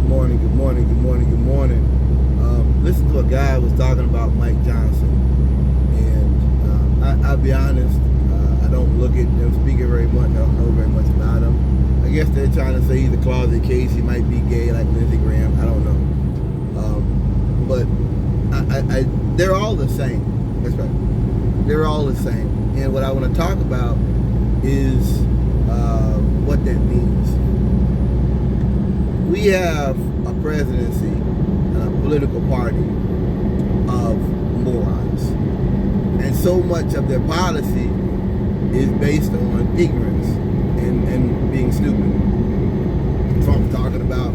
morning, good morning, good morning, good morning. Listen to a guy who was talking about Mike Johnson, and I'll be honest, I don't look at them speaking very much. I don't know very much about him. I guess they're trying to say he's a closet case. He might be gay like Lindsey Graham. I don't know. But they're all the same. That's right. They're all the same. And what I want to talk about is what that means. We have a presidency and a political party of morons. And so much of their policy is based on ignorance and being stupid. Trump's talking about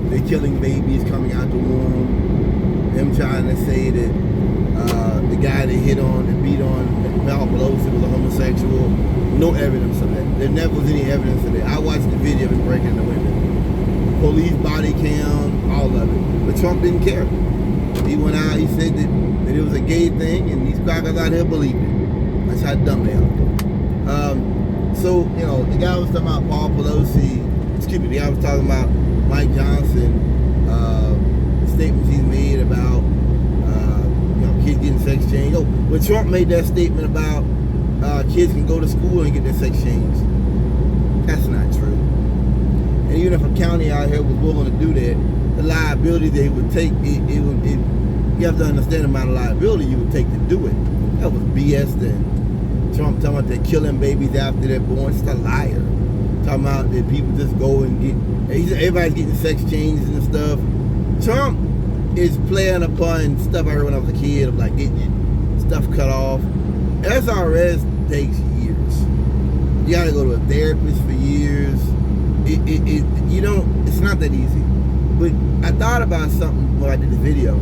they're killing babies coming out the womb. Them trying to say that the guy they hit on and beat on Val Pelosi was a homosexual. No evidence of that. There never was any evidence of that. I watched the video of him breaking the window. Police body cam, all of it. But Trump didn't care. He went out, he said that it was a gay thing, and these crackers out here believed it. That's how dumb they are. So, you know, the guy was talking about Paul Pelosi, excuse me, the guy was talking about Mike Johnson, statements he's made about, kids getting sex changed. Oh, when Trump made that statement about kids can go to school and get their sex changed, that's not true. And even if a county out here was willing to do that, the liability they would take, you have to understand the amount of liability you would take to do it. That was BS then. Trump talking about they're killing babies after they're born. It's a liar. Talking about that people just go and get, everybody's getting sex changes and stuff. Trump is playing upon stuff I heard when I was a kid of like getting stuff cut off. SRS takes years. You gotta go to a therapist for years. It's not that easy. But I thought about something when I did the video,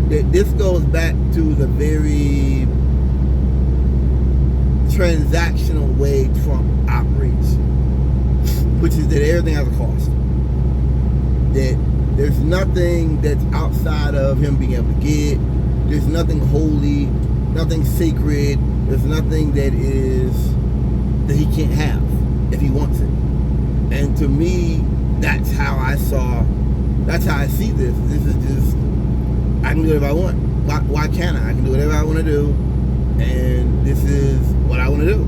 that this goes back to the very transactional way Trump operates, which is that everything has a cost. That there's nothing that's outside of him being able to get. There's nothing holy, nothing sacred. There's nothing that he can't have if he wants it. And to me, that's how I see this. This is just, I can do whatever I want. Why can't I? I can do whatever I want to do, and this is what I want to do.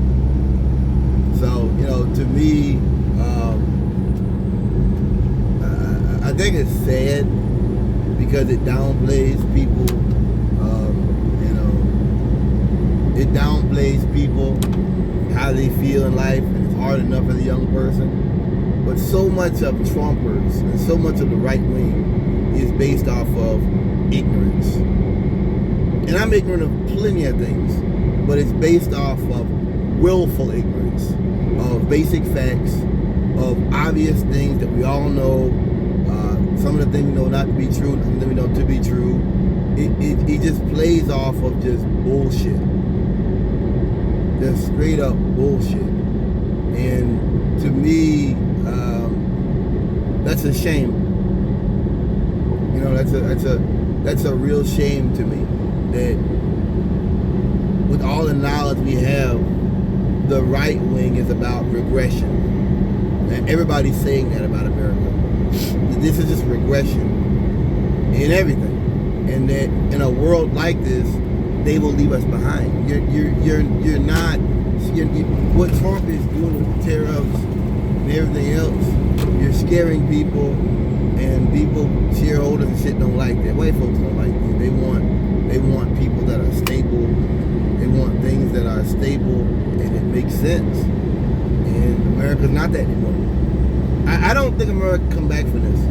So, to me, I think it's sad because it downplays people. It downplays people, how they feel in life, and it's hard enough as a young person. But so much of Trumpers and so much of the right wing is based off of ignorance. And I'm ignorant of plenty of things, but it's based off of willful ignorance, of basic facts, of obvious things that we all know. Some of the things we know not to be true, some of them we know to be true. It just plays off of just bullshit. Just straight up bullshit. And to me, that's a shame. That's a real shame to me, that with all the knowledge we have, the right wing is about regression. And everybody's saying that about America. This is just regression in everything. And that in a world like this, they will leave us behind. You're not. What Trump is doing with the tariffs and everything else, you're scaring people, and people, shareholders and shit, don't like that. White folks don't like that. They want people that are stable. They want things that are stable and it makes sense. And America's not that anymore. I don't think America can come back from this.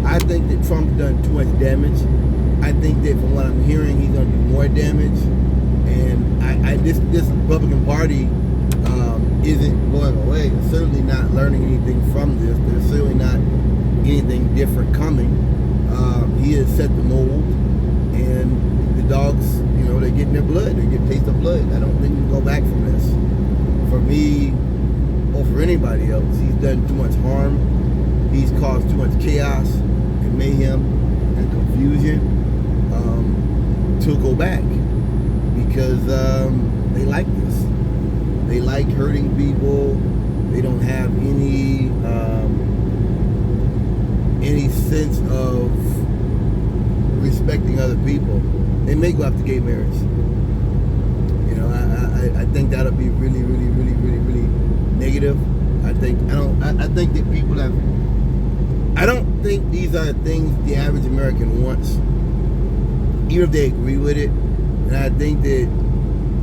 I think that Trump's done too much damage. I think that from what I'm hearing, he's going to do more damage. And this Republican Party isn't going away. It's certainly not learning anything from this. There's certainly not anything different coming. He has set the mold, and the dogs, they're getting their blood. They get a taste of blood. I don't think we can go back from this. For me, or for anybody else, he's done too much harm. He's caused too much chaos and mayhem and confusion to go back, because they like this. They like hurting people. They don't have any sense of respecting other people, they may go after gay marriage. You know, I think that'll be really, really, really, really, really negative. I think that people have. I don't think these are things the average American wants, even if they agree with it. And I think that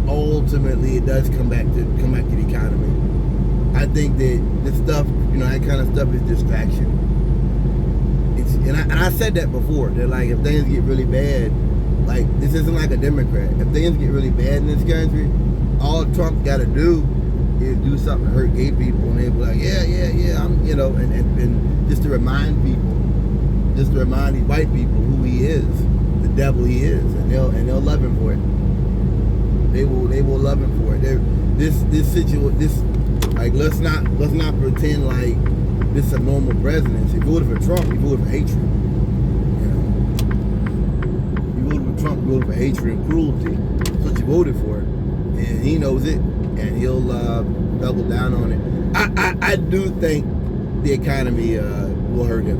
ultimately it does come back to the economy. I think that this stuff, you know, that kind of stuff is distraction. And I said that before, that like if things get really bad, like this isn't like a Democrat. If things get really bad in this country, all Trump got to do is do something to hurt gay people, and they'll be like, yeah, I'm, you know, and just to remind people, just to remind these white people who he is, the devil he is, and they'll love him for it. They will love him for it. Like let's not pretend like this is a normal presidency. If you voted for Trump, you voted for hatred. You know, you voted for Trump, you voted for hatred and cruelty. That's what you voted for, and he knows it, and he'll double down on it. I do think the economy will hurt him.